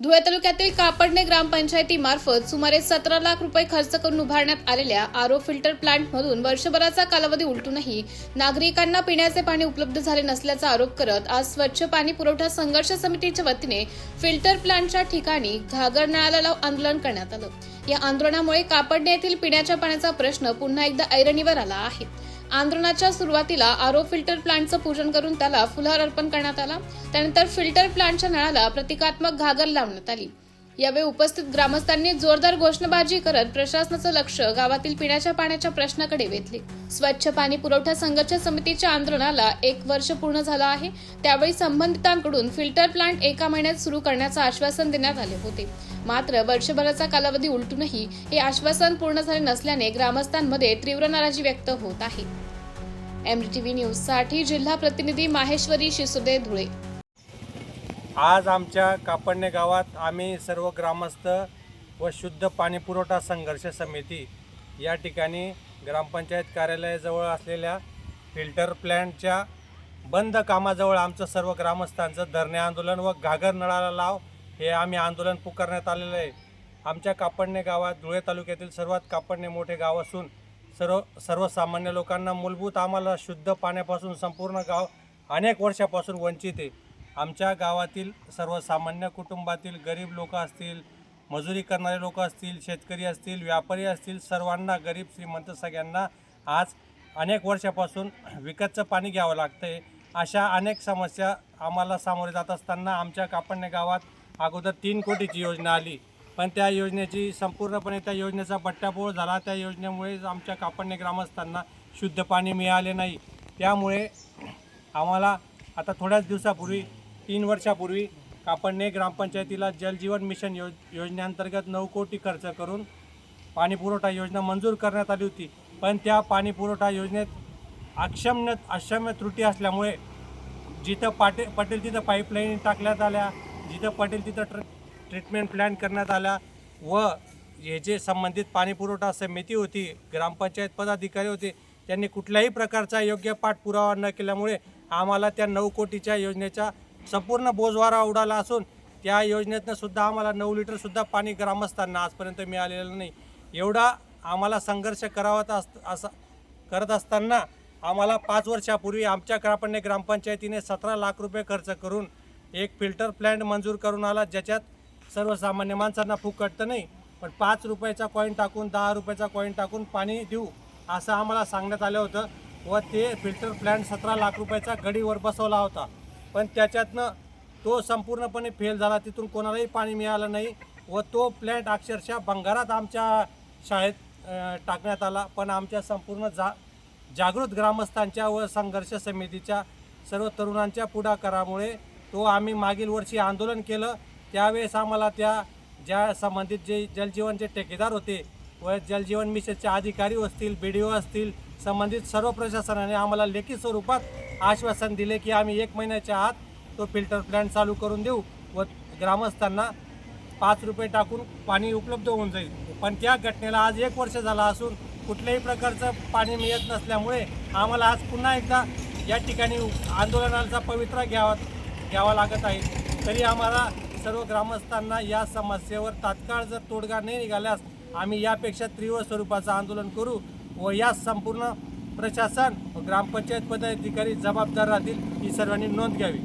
धुळे तालुक्यातील कापडणे ग्रामपंचायतीमार्फत सुमारे 17 लाख रुपये खर्च करून उभारण्यात आलेल्या आरो फिल्टर प्लांटमधून वर्षभराचा कालावधी उलटूनही नागरिकांना पिण्याचे पाणी उपलब्ध झाले नसल्याचा आरोप करत आज स्वच्छ पाणी पुरवठा संघर्ष समितीच्या वतीने फिल्टर प्लांटच्या ठिकाणी घागर नळाला लावून आंदोलन करण्यात आलं। या आंदोलनामुळे कापडणे येथील पिण्याच्या पाण्याचा प्रश्न पुन्हा एकदा ऐरणीवर आला आहे। आंदोलनाच्या सुरुवातीला आरो फिल्टर प्लांटचं पूजन करून त्याला फुलहार अर्पण करण्यात आला। त्यानंतर फिल्टर प्लांटच्या नळाला प्रतिकात्मक घागर लावण्यात आली। यावेळी उपस्थित ग्रामस्थांनी जोरदार घोषणाबाजी करत प्रशासनाचं लक्ष गावातील पिण्याच्या पाण्याच्या प्रश्नाकडे वेधले। स्वच्छ पाणी पुरवठा संघर्ष समितीच्या आंदोलनाला 1 वर्ष पूर्ण झालं आहे। त्यावेळी संबंधितांकडून फिल्टर प्लांट 1 महिन्यात सुरू करण्याचं आश्वासन देण्यात आले होते। मात्र वर्षभराचा कालावधी उलटूनही हे आश्वासन पूर्ण झाले नसल्याने ग्रामस्थांमध्ये तीव्र नाराजी व्यक्त होत आहे। MDTV न्यूज साठी जिल्हा प्रतिनिधी माहेश्वरी शिसुदे, धुळे। आज आमच्या कापडणे गावात आम्ही सर्व ग्रामस्थ व शुद्ध पाणी पुरवठा संघर्ष समिती या ठिकाणी ग्रामपंचायत कार्यालयाजवळ असलेल्या फिल्टर प्लांटच्या बंद कामाजवळ आमचं सर्व ग्रामस्थांचं धरणे आंदोलन व घागर नळाला लाव हे आम्ही आंदोलन पुकारण्यात आलेलं आहे। आमच्या कापडणे गावात धुळे तालुक्यातील सर्वात कापडणे मोठे गाव असून सर्वसामान्य लोकांना मूलभूत आम्हाला शुद्ध पाण्यापासून संपूर्ण गाव अनेक वर्षापासून वंचित आहे। आमच्या गावातील सर्वसामान्य कुटुंबातील गरीब लोक असतील, मजुरी करणारे लोक असतील, शेतकरी असतील, व्यापारी असतील, सर्वांना गरीब श्रीमंत सगळ्यांना आज अनेक वर्षापासून विकतचं पाणी घ्यावं लागतं आहे। अशा अनेक समस्या आम्हाला सामोरे जात असताना आमच्या कापडणे गावात अगोदर 3 कोटीची योजना आली, पण त्या योजनेची संपूर्णपणे त्या योजनेचा बट्ट्याबोळ झाला। त्या योजनेमुळे आमच्या कापडणे ग्रामस्थांना शुद्ध पाणी मिळाले नाही। त्यामुळे आम्हाला आता थोड्याच दिवसापूर्वी 3 वर्षापूर्वी कापडणे ग्रामपंचायतीला जलजीवन मिशन योजनेअंतर्गत 9 कोटी खर्च करून पाणी पुरवठा योजना मंजूर करण्यात आली होती, पण त्या पाणी पुरवठा योजनेत अक्षम्य त्रुटी असल्यामुळे जिथं पटेल तिथं पाईपलाईन टाकण्यात आल्या, जिथं पटेल तिथं ट्रीटमेंट प्लॅन करण्यात आला व हे जे संबंधित पाणी पुरवठा समिती होती, ग्रामपंचायत पदाधिकारी होते, त्यांनी कुठल्याही प्रकारचा योग्य पाठपुरावा न केल्यामुळे आम्हाला त्या 9 कोटीच्या योजनेचा संपूर्ण बोजवारा उडाला असून त्या योजनेतनं सुद्धा आम्हाला 9 लिटरसुद्धा पाणी ग्रामस्थांना आजपर्यंत मिळालेलं नाही। एवढा आम्हाला संघर्ष करत असताना आम्हाला 5 वर्षापूर्वी आमच्या कापडणे ग्रामपंचायतीने 17 लाख रुपये खर्च करून एक फिल्टर प्लांट मंजूर करून आला, ज्याच्यात सर्वसामान्य माणसांना फुकट तर नाही पण 5 रुपयाचा कॉईन टाकून 10 रुपयाचा कॉईन टाकून पाणी देऊ असं आम्हाला सांगण्यात आलं होतं व ते फिल्टर प्लांट 17 लाख रुपयाचा गडीवर बसवला होता, पण त्याच्यातनं तो संपूर्णपणे फेल झाला। तिथून कोणालाही पाणी मिळालं नाही व तो प्लॅन्ट अक्षरशः भंगारात आमच्या शाळेत टाकण्यात आला। पण आमच्या संपूर्ण जागृत ग्रामस्थांच्या व संघर्ष समितीच्या सर्व तरुणांच्या पुढाकारामुळे तो आम्ही मागील वर्षी आंदोलन केलं। त्यावेळेस आम्हाला ज्या संबंधित जे जलजीवनचे ठेकेदार होते व जलजीवन मिशनचे अधिकारी असतील, BDO असतील, संबंधित सर्व प्रशासनाने आम्हाला लेखी स्वरूपात आश्वासन दिले की आम्ही 1 महिन्याच्या आत तो फिल्टर प्लांट चालू करून देऊ व ग्रामस्थांना 5 रुपये टाकून पाणी उपलब्ध होऊन जाईल। पण त्या घटनेला आज 1 वर्ष झाला असून कुठल्याही प्रकारचं पाणी मिळत नसल्यामुळे आम्हाला आज पुन्हा एकदा या ठिकाणी आंदोलनाचा पवित्रा घ्यावा लागत आहे। तरी आम्हाला सर्व ग्रामस्थांना या समस्येवर तात्काळ जर तोडगा नाही निघाल्यास आम्ही यापेक्षा तीव्र स्वरूपाचं आंदोलन करू व या संपूर्ण प्रशासन व ग्रामपंचायत पदाधिकारी जबाबदार राहतील ही सर्वांनी नोंद घ्यावी।